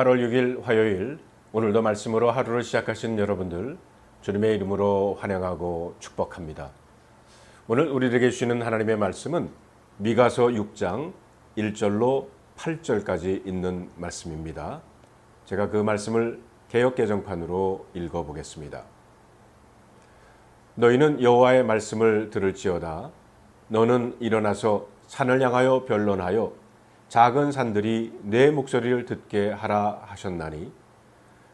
8월 6일 화요일, 오늘도 말씀으로 하루를 시작하신 여러분들 주님의 이름으로 환영하고 축복합니다. 오늘 우리에게 주시는 하나님의 말씀은 미가서 6장 1절로 8절까지 있는 말씀입니다. 제가 그 말씀을 개역개정판으로 읽어보겠습니다. 너희는 여호와의 말씀을 들을지어다. 너는 일어나서 산을 향하여 변론하여 작은 산들이 내 목소리를 듣게 하라 하셨나니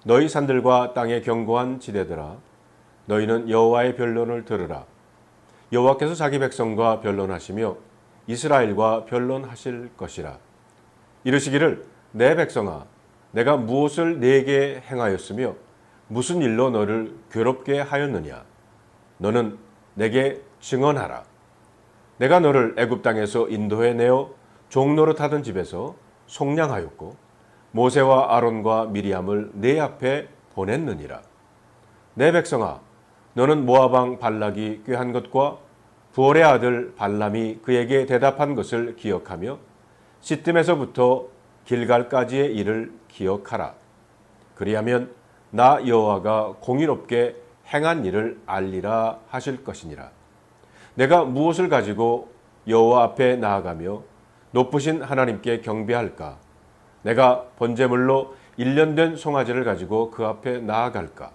너희 산들과 땅의 견고한 지대들아 너희는 여호와의 변론을 들으라. 여호와께서 자기 백성과 변론하시며 이스라엘과 변론하실 것이라. 이르시기를 내 백성아 내가 무엇을 네게 행하였으며 무슨 일로 너를 괴롭게 하였느냐. 너는 내게 증언하라. 내가 너를 애굽 땅에서 인도해 내어 종노릇하던 집에서 속량하였고 모세와 아론과 미리암을 내 앞에 보냈느니라. 내 백성아 너는 모압 왕 발락이 꾀한 것과 부올의 아들 발람이 그에게 대답한 것을 기억하며 시뜸에서부터 길갈까지의 일을 기억하라. 그리하면 나 여호와가 공의롭게 행한 일을 알리라 하실 것이니라. 내가 무엇을 가지고 여호와 앞에 나아가며 높으신 하나님께 경배할까? 내가 번제물로 1년 된 송아지를 가지고 그 앞에 나아갈까?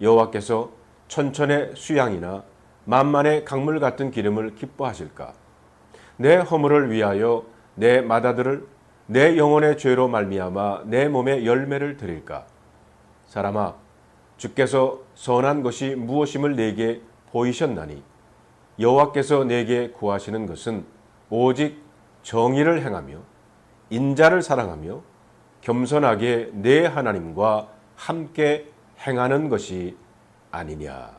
여호와께서 천천의 수양이나 만만의 강물 같은 기름을 기뻐하실까? 내 허물을 위하여 내 맏아들을 내 영혼의 죄로 말미암아 내 몸에 열매를 드릴까? 사람아, 주께서 선한 것이 무엇임을 내게 보이셨나니 여호와께서 내게 구하시는 것은 오직 정의를 행하며 인자를 사랑하며 겸손하게 내 하나님과 함께 행하는 것이 아니냐.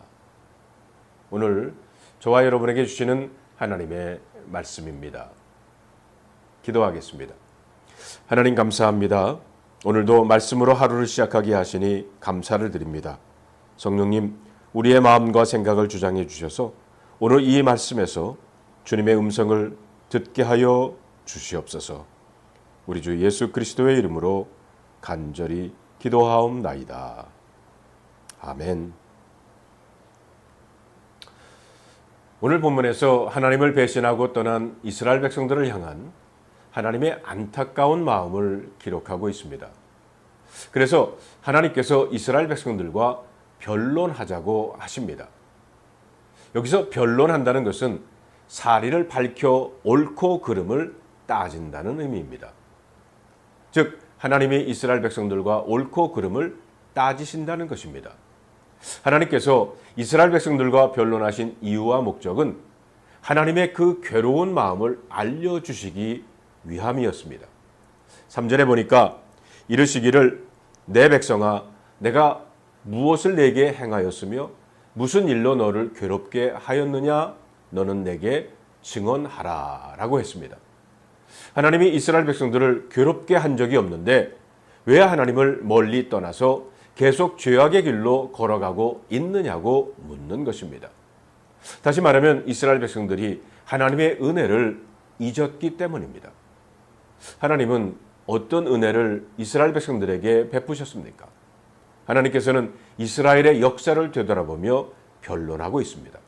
오늘 저와 여러분에게 주시는 하나님의 말씀입니다. 기도하겠습니다. 하나님 감사합니다. 오늘도 말씀으로 하루를 시작하게 하시니 감사를 드립니다. 성령님, 우리의 마음과 생각을 주장해 주셔서 오늘 이 말씀에서 주님의 음성을 듣게 하여 주시옵소서. 우리 주 예수 그리스도의 이름으로 간절히 기도하옵나이다. 아멘. 오늘 본문에서 하나님을 배신하고 떠난 이스라엘 백성들을 향한 하나님의 안타까운 마음을 기록하고 있습니다. 그래서 하나님께서 이스라엘 백성들과 변론하자고 하십니다. 여기서 변론한다는 것은 사리를 밝혀 옳고 그름을 따진다는 의미입니다. 즉 하나님이 이스라엘 백성들과 옳고 그름을 따지신다는 것입니다. 하나님께서 이스라엘 백성들과 변론하신 이유와 목적은 하나님의 그 괴로운 마음을 알려주시기 위함이었습니다. 3절에 보니까 이르시기를 내 백성아 내가 무엇을 내게 행하였으며 무슨 일로 너를 괴롭게 하였느냐 너는 내게 증언하라 라고 했습니다. 하나님이 이스라엘 백성들을 괴롭게 한 적이 없는데 왜 하나님을 멀리 떠나서 계속 죄악의 길로 걸어가고 있느냐고 묻는 것입니다. 다시 말하면 이스라엘 백성들이 하나님의 은혜를 잊었기 때문입니다. 하나님은 어떤 은혜를 이스라엘 백성들에게 베푸셨습니까? 하나님께서는 이스라엘의 역사를 되돌아보며 변론하고 있습니다.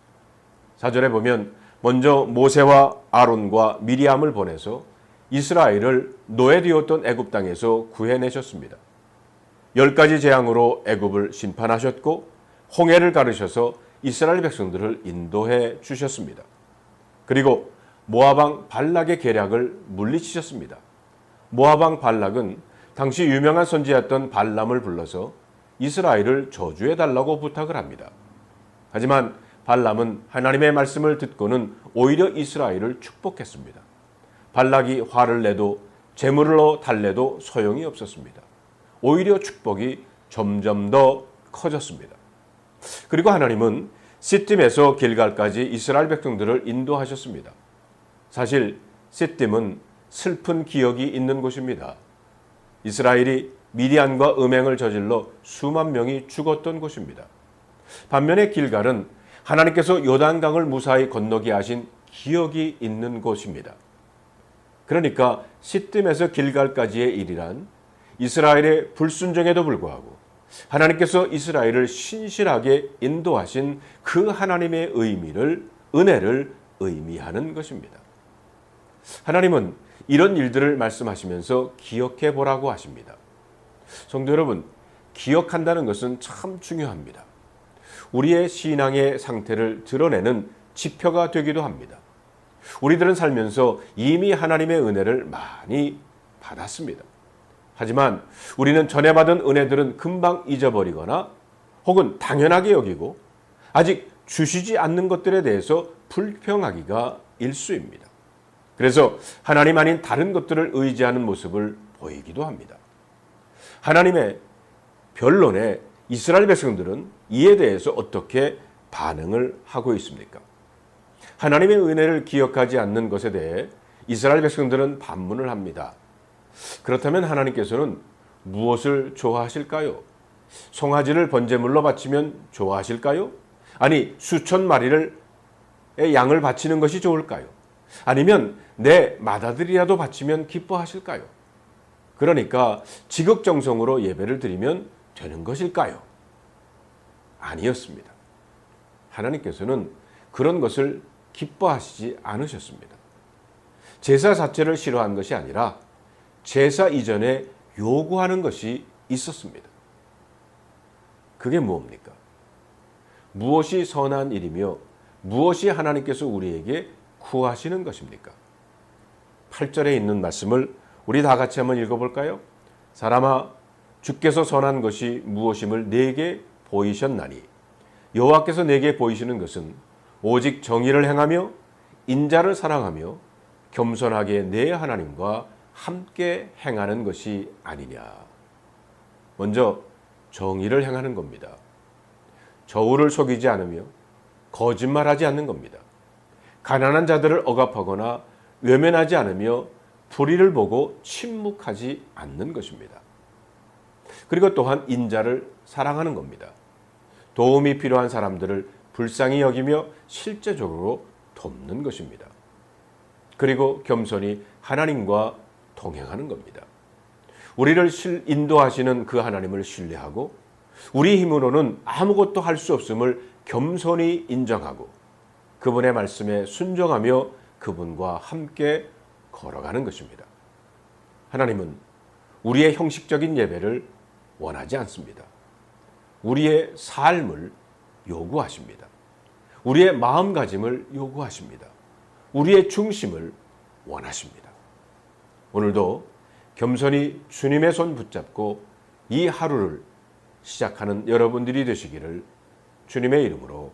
4절에 보면 먼저 모세와 아론과 미리암을 보내서 이스라엘을 노예되었던 애굽 땅에서 구해내셨습니다. 10가지 재앙으로 애굽을 심판하셨고 홍해를 가르셔서 이스라엘 백성들을 인도해 주셨습니다. 그리고 모압 왕 발락의 계략을 물리치셨습니다. 모압 왕 발락은 당시 유명한 선지자였던 발람을 불러서 이스라엘을 저주해달라고 부탁을 합니다. 하지만 발람은 하나님의 말씀을 듣고는 오히려 이스라엘을 축복했습니다. 발락이 화를 내도 재물로 달래도 소용이 없었습니다. 오히려 축복이 점점 더 커졌습니다. 그리고 하나님은 시딤에서 길갈까지 이스라엘 백성들을 인도하셨습니다. 사실 시딤은 슬픈 기억이 있는 곳입니다. 이스라엘이 미디안과 음행을 저질러 수만 명이 죽었던 곳입니다. 반면에 길갈은 하나님께서 요단강을 무사히 건너게 하신 기억이 있는 곳입니다. 그러니까 시딤에서 길갈까지의 일이란 이스라엘의 불순종에도 불구하고 하나님께서 이스라엘을 신실하게 인도하신 그 하나님의 은혜를 의미하는 것입니다. 하나님은 이런 일들을 말씀하시면서 기억해 보라고 하십니다. 성도 여러분, 기억한다는 것은 참 중요합니다. 우리의 신앙의 상태를 드러내는 지표가 되기도 합니다. 우리들은 살면서 이미 하나님의 은혜를 많이 받았습니다. 하지만 우리는 전에 받은 은혜들은 금방 잊어버리거나 혹은 당연하게 여기고 아직 주시지 않는 것들에 대해서 불평하기가 일쑤입니다. 그래서 하나님 아닌 다른 것들을 의지하는 모습을 보이기도 합니다. 하나님의 변론에 이스라엘 백성들은 이에 대해서 어떻게 반응을 하고 있습니까? 하나님의 은혜를 기억하지 않는 것에 대해 이스라엘 백성들은 반문을 합니다. 그렇다면 하나님께서는 무엇을 좋아하실까요? 송아지를 번제물로 바치면 좋아하실까요? 아니, 수천 마리의 양을 바치는 것이 좋을까요? 아니면 내 맏아들이라도 바치면 기뻐하실까요? 그러니까 지극정성으로 예배를 드리면 되는 것일까요? 아니었습니다. 하나님께서는 그런 것을 기뻐하시지 않으셨습니다. 제사 자체를 싫어한 것이 아니라 제사 이전에 요구하는 것이 있었습니다. 그게 무엇입니까? 무엇이 선한 일이며 무엇이 하나님께서 우리에게 구하시는 것입니까? 8절에 있는 말씀을 우리 다 같이 한번 읽어볼까요? 사람아, 주께서 선한 것이 무엇임을 내게 보이셨나니 여호와께서 내게 보이시는 것은 오직 정의를 행하며 인자를 사랑하며 겸손하게 내 하나님과 함께 행하는 것이 아니냐. 먼저 정의를 행하는 겁니다. 저울을 속이지 않으며 거짓말하지 않는 겁니다. 가난한 자들을 억압하거나 외면하지 않으며 불의를 보고 침묵하지 않는 것입니다. 그리고 또한 인자를 사랑하는 겁니다. 도움이 필요한 사람들을 불쌍히 여기며 실제적으로 돕는 것입니다. 그리고 겸손히 하나님과 동행하는 겁니다. 우리를 인도하시는 그 하나님을 신뢰하고 우리 힘으로는 아무것도 할 수 없음을 겸손히 인정하고 그분의 말씀에 순종하며 그분과 함께 걸어가는 것입니다. 하나님은 우리의 형식적인 예배를 원하지 않습니다. 우리의 삶을 요구하십니다. 우리의 마음가짐을 요구하십니다. 우리의 중심을 원하십니다. 오늘도 겸손히 주님의 손 붙잡고 이 하루를 시작하는 여러분들이 되시기를 주님의 이름으로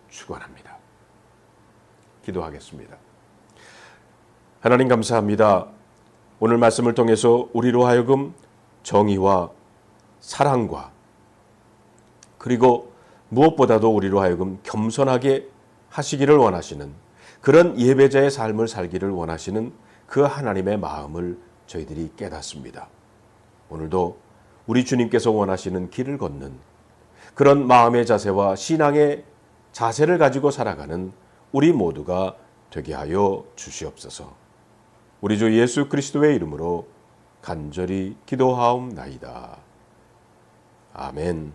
축원합니다. 기도하겠습니다. 하나님 감사합니다. 오늘 말씀을 통해서 우리로 하여금 정의와 사랑과 그리고 무엇보다도 우리로 하여금 겸손하게 하시기를 원하시는 그런 예배자의 삶을 살기를 원하시는 그 하나님의 마음을 저희들이 깨닫습니다. 오늘도 우리 주님께서 원하시는 길을 걷는 그런 마음의 자세와 신앙의 자세를 가지고 살아가는 우리 모두가 되게 하여 주시옵소서. 우리 주 예수 그리스도의 이름으로 간절히 기도하옵나이다. 아멘.